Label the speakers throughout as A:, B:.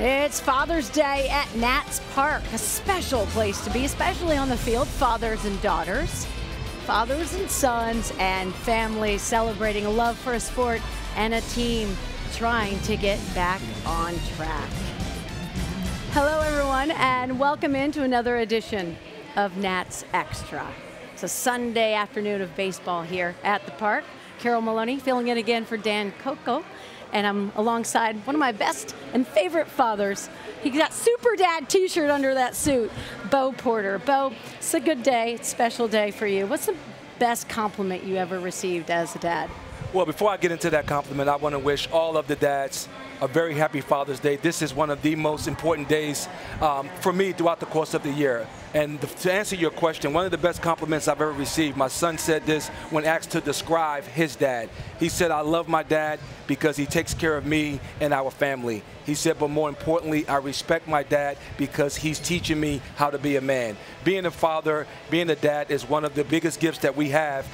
A: It's Father's Day at Nats Park, a special place to be, especially on the field. Fathers and daughters, fathers and sons, and families celebrating a love for a sport and a team trying to get back on track. Hello, everyone, and welcome into another edition of Nats Extra. It's a Sunday afternoon of baseball here at the park. Carol Maloney filling in again for Dan Coco. And I'm alongside one of my best and favorite fathers. He got Super Dad t-shirt under that suit, Bo Porter. Bo, it's a good day, it's a special day for you. What's the best compliment you ever received as a dad?
B: Well, before I get into that compliment, I want to wish all of the dads a very happy Father's Day. This is one of the most important days for me throughout the course of the year. And to answer your question, one of the best compliments I've ever received, my son said this when asked to describe his dad. He said, "I love my dad because he takes care of me and our family." He said, but more importantly, I respect my dad because he's teaching me how to be a man. Being a father, being a dad is one of the biggest gifts that we have.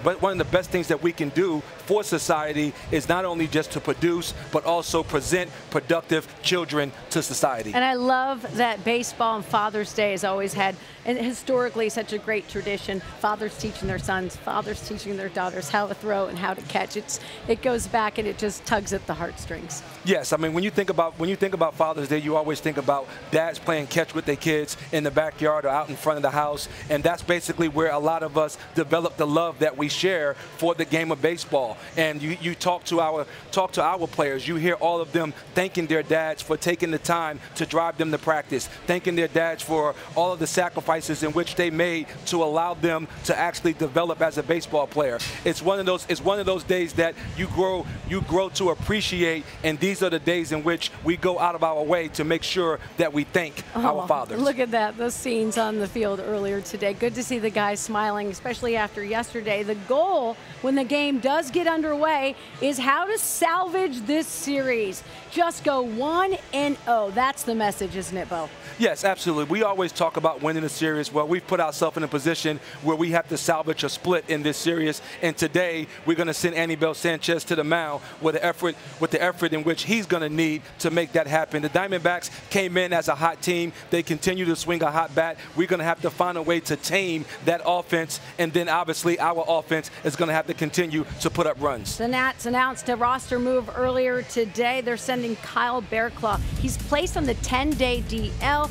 B: But one of the best things that we can do for society is not only just to produce, but also present productive children to society.
A: And I love that baseball on Father's Day has always had, and historically, such a great tradition. Fathers teaching their sons, fathers teaching their daughters how to throw and how to catch. It goes back and it just tugs at the heartstrings.
B: Yes, I mean, when you think about Father's Day, you always think about dads playing catch with their kids in the backyard or out in front of the house, and that's basically where a lot of us develop the love that we share for the game of baseball. And you talk to our players, you hear all of them thanking their dads for taking the time to drive them to practice, thanking their dads for all of the sacrifices in which they made to allow them to actually develop as a baseball player. It's one of those days that you grow to appreciate, and these are the days in which we go out of our way to make sure that we thank our fathers.
A: Look at that, those scenes on the field earlier today. Good to see the guys smiling, especially after yesterday. The goal when the game does get underway is how to salvage this series. Just go 1-0. That's the message, isn't it, Bo?
B: Yes, absolutely. We always talk about winning a series. Well, we've put ourselves in a position where we have to salvage a split in this series. And today, we're going to send Anibal Sanchez to the mound with the effort in which he's going to need to make that happen. The Diamondbacks came in as a hot team. They continue to swing a hot bat. We're going to have to find a way to tame that offense. And then, obviously, our offense is going to have to continue to put up runs.
A: The Nats announced a roster move earlier today. They're sending Kyle Bearclaw. He's placed on the 10-day DL.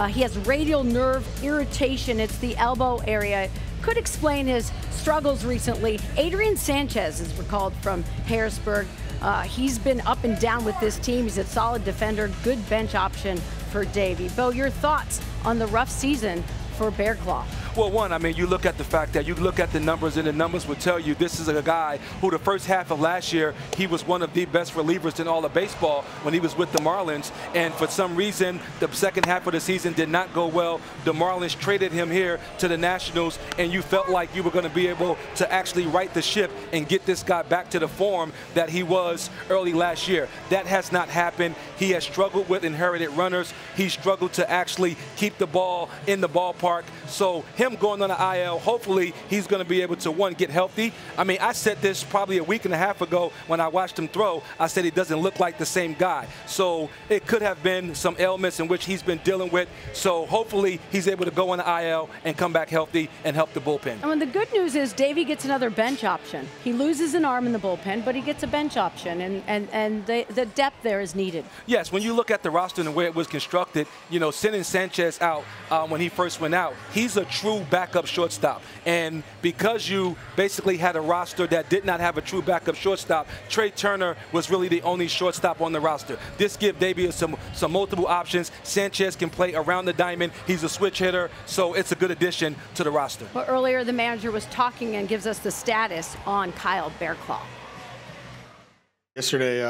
A: He has radial nerve irritation. It's the elbow area. Could explain his struggles recently. Adrian Sanchez is recalled from Harrisburg. He's been up and down with this team. He's a solid defender, good bench option for Davey. Bo, your thoughts on the rough season for Bearclaw?
B: Well, one, I mean, you look at the fact that you look at the numbers, and the numbers will tell you this is a guy who the first half of last year, he was one of the best relievers in all of baseball when he was with the Marlins. And for some reason, the second half of the season did not go well. The Marlins traded him here to the Nationals, and you felt like you were going to be able to actually right the ship and get this guy back to the form that he was early last year. That has not happened. He has struggled with inherited runners. He struggled to actually keep the ball in the ballpark. So him going on the IL, hopefully he's going to be able to, one, get healthy. I mean, I said this probably a week and a half ago when I watched him throw. I said he doesn't look like the same guy. So it could have been some ailments in which he's been dealing with. So hopefully he's able to go on the IL and come back healthy and help the bullpen.
A: And the good news is Davey gets another bench option. He loses an arm in the bullpen, but he gets a bench option, and the depth there is needed.
B: Yes, when you look at the roster and the way it was constructed, you know, sending Sanchez out when he first went out, he's a true backup shortstop. And because you basically had a roster that did not have a true backup shortstop, Trea Turner was really the only shortstop on the roster. This gives Davey some multiple options. Sanchez can play around the diamond. He's a switch hitter, so it's a good addition to the roster.
A: Well, earlier the manager was talking and gives us the status on Kyle Bearclaw.
C: Yesterday,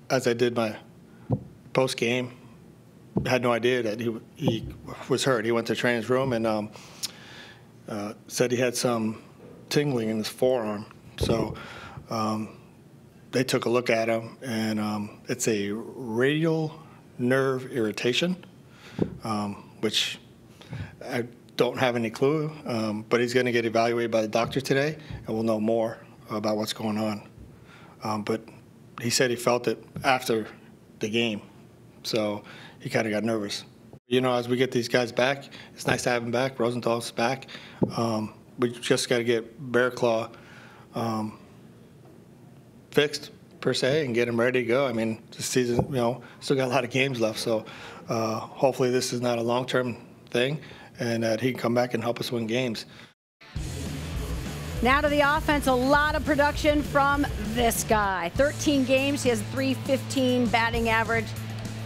C: as I did my post-game, I had no idea that he was hurt. He went to the trainer's room and said he had some tingling in his forearm. So they took a look at him, and it's a radial nerve irritation, which I don't have any clue, but he's going to get evaluated by the doctor today, and we'll know more about what's going on. But he said he felt it after the game. So he kind of got nervous. You know, as we get these guys back, it's nice to have them back. Rosenthal's back. We just got to get Bear Claw fixed, per se, and get him ready to go. I mean, the season, you know, still got a lot of games left. So hopefully this is not a long-term thing and that he can come back and help us win games.
A: Now to the offense, a lot of production from this guy. 13 games, he has a .315 batting average,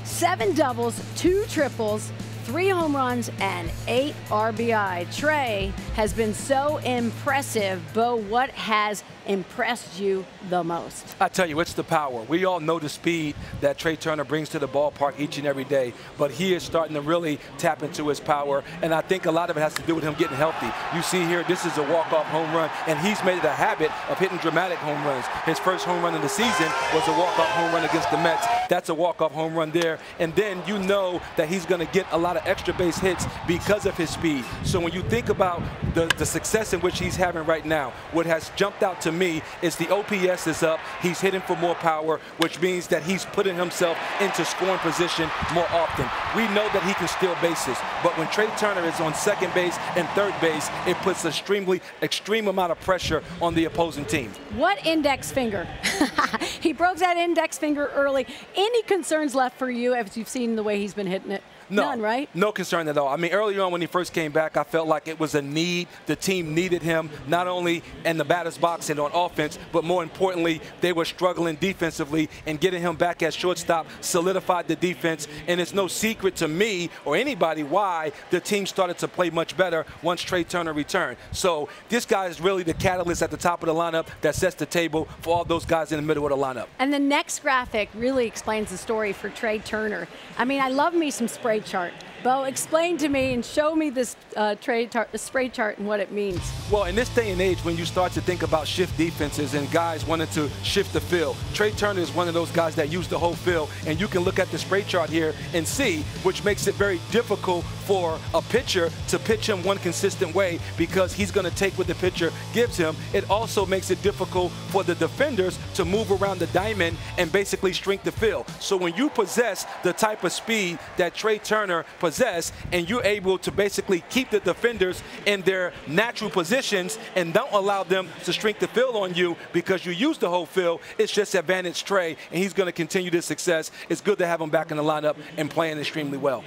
A: 7 doubles, 2 triples, 3 home runs, and 8 RBI. Trea has been so impressive. Bo, what has impressed you the most?
B: I tell you, it's the power. We all know the speed that Trea Turner brings to the ballpark each and every day, but he is starting to really tap into his power, and I think a lot of it has to do with him getting healthy. You see here, this is a walk-off home run, and he's made it a habit of hitting dramatic home runs. His first home run of the season was a walk-off home run against the Mets. That's a walk-off home run there, and then you know that he's going to get a lot of extra base hits because of his speed. So when you think about the success in which he's having right now, what has jumped out to me is the OPS is up. He's hitting for more power, which means that he's putting himself into scoring position more often. We know that he can steal bases, but when Trea Turner is on second base and third base, it puts an extreme amount of pressure on the opposing team.
A: What index finger? He broke that index finger early. Any concerns left for you as you've seen the way he's been hitting it?
B: No,
A: none, right?
B: No concern at all. I mean, early on when he first came back, I felt like it was a need. The team needed him, not only in the batter's box and on offense, but more importantly, they were struggling defensively, and getting him back at shortstop solidified the defense. And it's no secret to me or anybody why the team started to play much better once Trea Turner returned. So this guy is really the catalyst at the top of the lineup that sets the table for all those guys in the middle of the lineup.
A: And the next graphic really explains the story for Trea Turner. I mean, I love me some spray chart. Bo, explain to me and show me this spray chart and what it means.
B: Well, in this day and age, when you start to think about shift defenses and guys wanting to shift the field, Trea Turner is one of those guys that use the whole field, and you can look at the spray chart here and see, which makes it very difficult for a pitcher to pitch him one consistent way because he's going to take what the pitcher gives him. It also makes it difficult for the defenders to move around the diamond and basically shrink the field. So when you possess the type of speed that Trea Turner possess, and you're able to basically keep the defenders in their natural positions and don't allow them to shrink the field on you because you use the whole field, it's just advantage Trea, and he's going to continue this success. It's good to have him back in the lineup and playing extremely well.